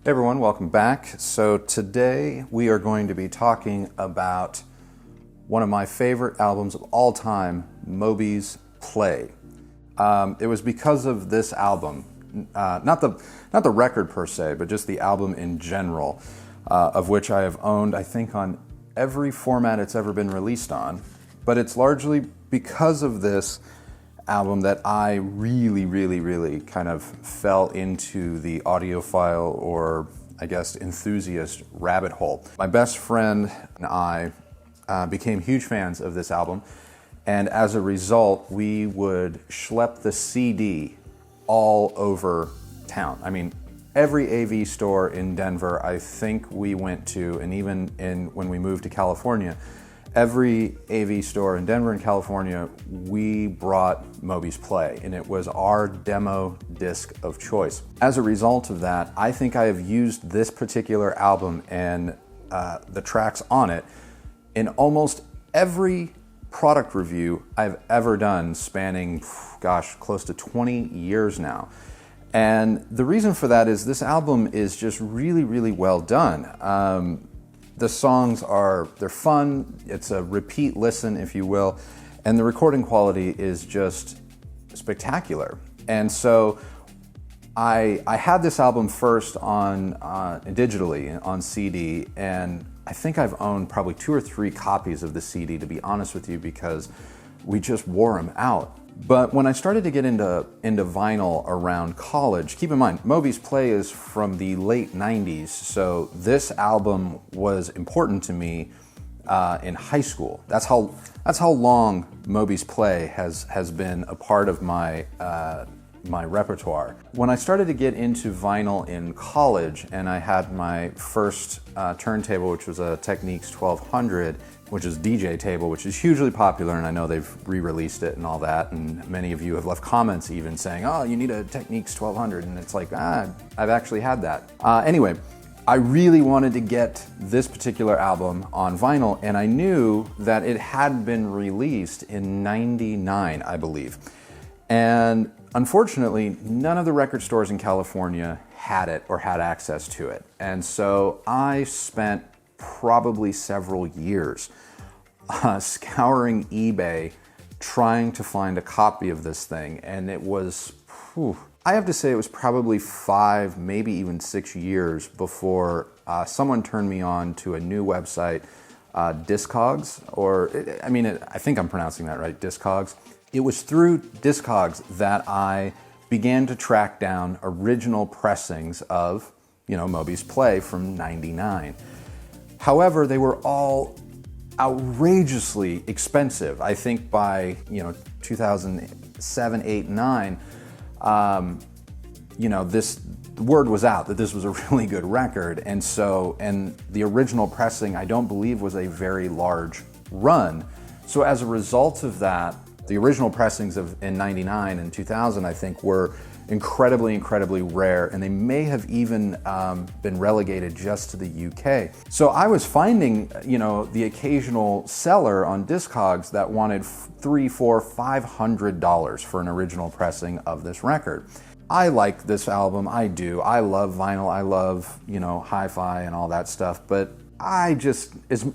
Hey everyone, welcome back. So today we are going to be talking about one of my favorite albums of all time, Moby's Play. It was because of this album, not the record per se, but just the album in general, of which I have owned, I think, on every format it's ever been released on. But it's largely because of this album that I really kind of fell into the audiophile, or I guess enthusiast, rabbit hole. My best friend and I became huge fans of this album, and as a result we would schlep the CD all over town. I mean, every AV store in Denver I think we went to, and even when we moved to California, every AV store in Denver and California, we brought Moby's Play, and it was our demo disc of choice. As a result of that, I think I have used this particular album and the tracks on it in almost every product review I've ever done, spanning, gosh, close to 20 years now. And the reason for that is this album is just really well done. The songs they're fun, it's a repeat listen, if you will, and the recording quality is just spectacular. And so I had this album first on digitally on CD, and I think I've owned probably 2 or 3 copies of the CD, to be honest with you, because we just wore them out. But when I started to get into vinyl around college, keep in mind, Moby's Play is from the late 90s, so this album was important to me in high school. That's how long Moby's Play has been a part of my repertoire. When I started to get into vinyl in college, and I had my first turntable, which was a Technics 1200, which is DJ table, which is hugely popular, and I know they've re-released it and all that, and many of you have left comments even saying, oh, you need a Technics 1200, and it's like, I've actually had that. Anyway, I really wanted to get this particular album on vinyl, and I knew that it had been released in '99, I believe. And unfortunately, none of the record stores in California had it or had access to it. And so I spent probably several years scouring eBay trying to find a copy of this thing, and it was, I have to say it was probably 5, maybe even 6 years before someone turned me on to a new website, Discogs, I think I'm pronouncing that right, Discogs. It was through Discogs that I began to track down original pressings of, Moby's Play from '99. However, they were all outrageously expensive. I think by 2007, 8, 9, the word was out that this was a really good record, and the original pressing, I don't believe, was a very large run. So as a result of that, the original pressings in '99 and 2000, I think, were incredibly rare, and they may have even been relegated just to the UK. So I was finding, the occasional seller on Discogs that wanted $300, $400, $500 for an original pressing of this record. I like this album, I do. I love vinyl, I love, hi-fi and all that stuff, but I just, as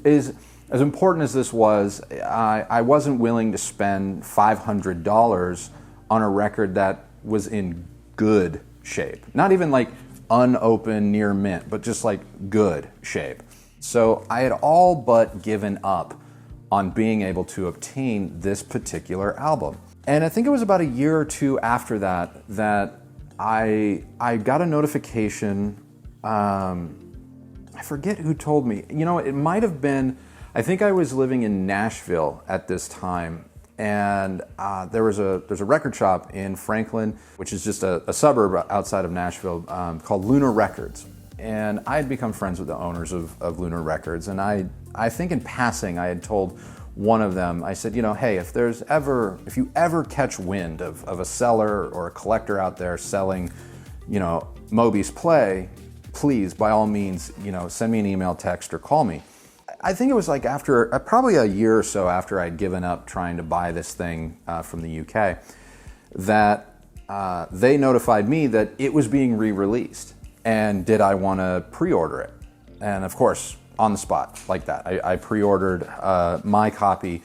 important as this was, I wasn't willing to spend $500 on a record that was in good shape. Not even like unopened, near mint, but just like good shape. So I had all but given up on being able to obtain this particular album. And I think it was about a year or two after that I got a notification, I forget who told me. It might have been, I think I was living in Nashville at this time, and there's a record shop in Franklin, which is just a suburb outside of Nashville, called Lunar Records. And I had become friends with the owners of Lunar Records, and I think in passing I had told one of them, I said, hey, if you ever catch wind of a seller or a collector out there selling, Moby's Play, please, by all means, send me an email, text, or call me. I think it was like after probably a year or so after I'd given up trying to buy this thing from the UK, that they notified me that it was being re-released. and did I want to pre-order it? And of course, on the spot, like that, I pre-ordered my copy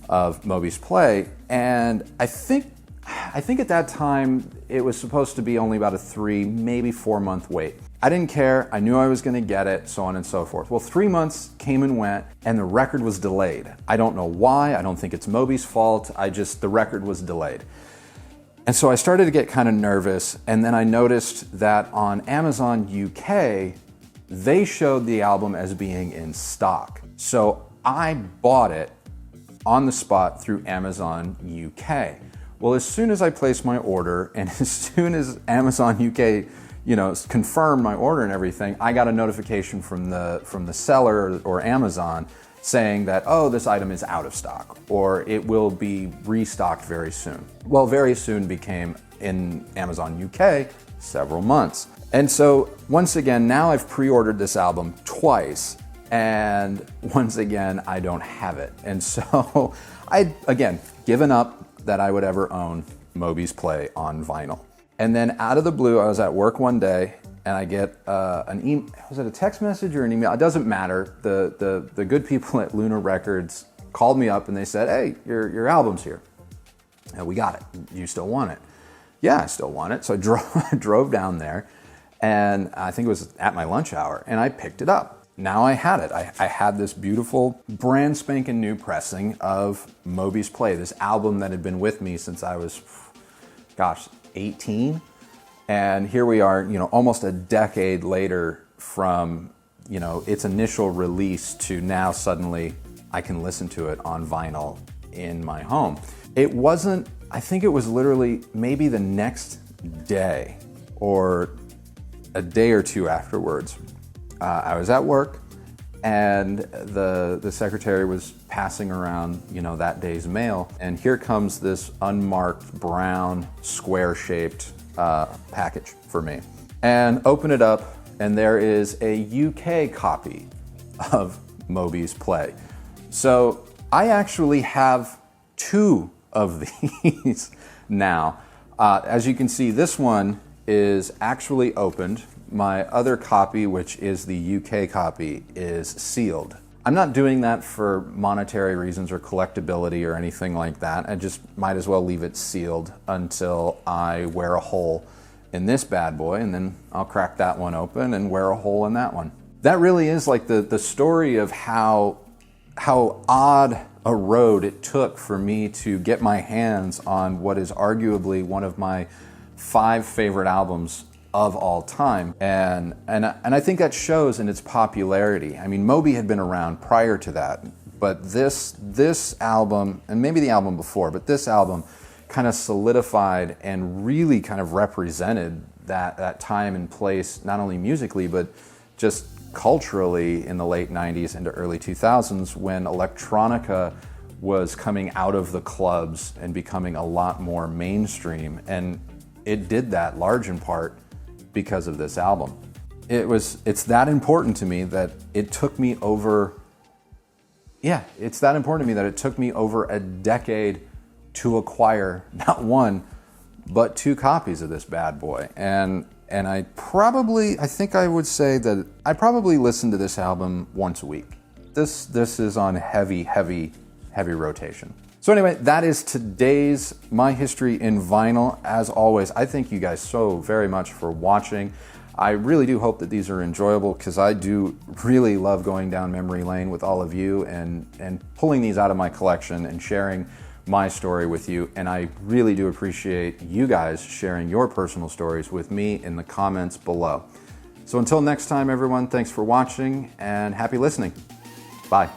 of Moby's Play, and I think at that time it was supposed to be only about a 3, maybe 4 month wait. I didn't care, I knew I was gonna get it, so on and so forth. Well, 3 months came and went, and the record was delayed. I don't know why, I don't think it's Moby's fault, the record was delayed. And so I started to get kind of nervous, and then I noticed that on Amazon UK, they showed the album as being in stock. So I bought it on the spot through Amazon UK. Well, as soon as I placed my order, and as soon as Amazon UK, confirmed my order and everything, I got a notification from the seller or Amazon saying that, oh, this item is out of stock, or it will be restocked very soon. Well, very soon became, in Amazon UK, several months. And so, once again, now I've pre-ordered this album twice, and once again, I don't have it. And so, I'd, again, given up that I would ever own Moby's Play on vinyl. And then out of the blue, I was at work one day, and I get an email. Was it a text message or an email? It doesn't matter. The good people at Luna Records called me up and they said, hey, your album's here. And we got it. You still want it? Yeah, I still want it. So I drove down there, and I think it was at my lunch hour, and I picked it up. Now I had it. I had this beautiful, brand spanking new pressing of Moby's Play, this album that had been with me since I was, 18. And here we are, almost a decade later from, its initial release to now suddenly I can listen to it on vinyl in my home. It wasn't, I think it was literally maybe the next day or a day or two afterwards. I was at work, and the secretary was passing around, that day's mail, and here comes this unmarked brown square-shaped package for me. And open it up, and there is a UK copy of Moby's Play. So I actually have 2 of these now. As you can see, this one is actually opened. My other copy, which is the UK copy, is sealed. I'm not doing that for monetary reasons or collectability or anything like that. I just might as well leave it sealed until I wear a hole in this bad boy, and then I'll crack that one open and wear a hole in that one. That really is like the story of how odd a road it took for me to get my hands on what is arguably one of my 5 favorite albums of all time, and I think that shows in its popularity. I mean, Moby had been around prior to that, but this album, and maybe the album before, but this album kind of solidified and really kind of represented that time and place, not only musically, but just culturally in the late 90s into early 2000s, when electronica was coming out of the clubs and becoming a lot more mainstream. And it did that large in part because of this album. It's that important to me that it took me over, it's that important to me that it took me over a decade to acquire not 1, but 2 copies of this bad boy. And I think I would say that I probably listen to this album once a week. This is on heavy rotation. So anyway, that is today's My History in Vinyl. As always, I thank you guys so very much for watching. I really do hope that these are enjoyable, because I do really love going down memory lane with all of you and pulling these out of my collection and sharing my story with you. And I really do appreciate you guys sharing your personal stories with me in the comments below. So until next time, everyone, thanks for watching and happy listening. Bye.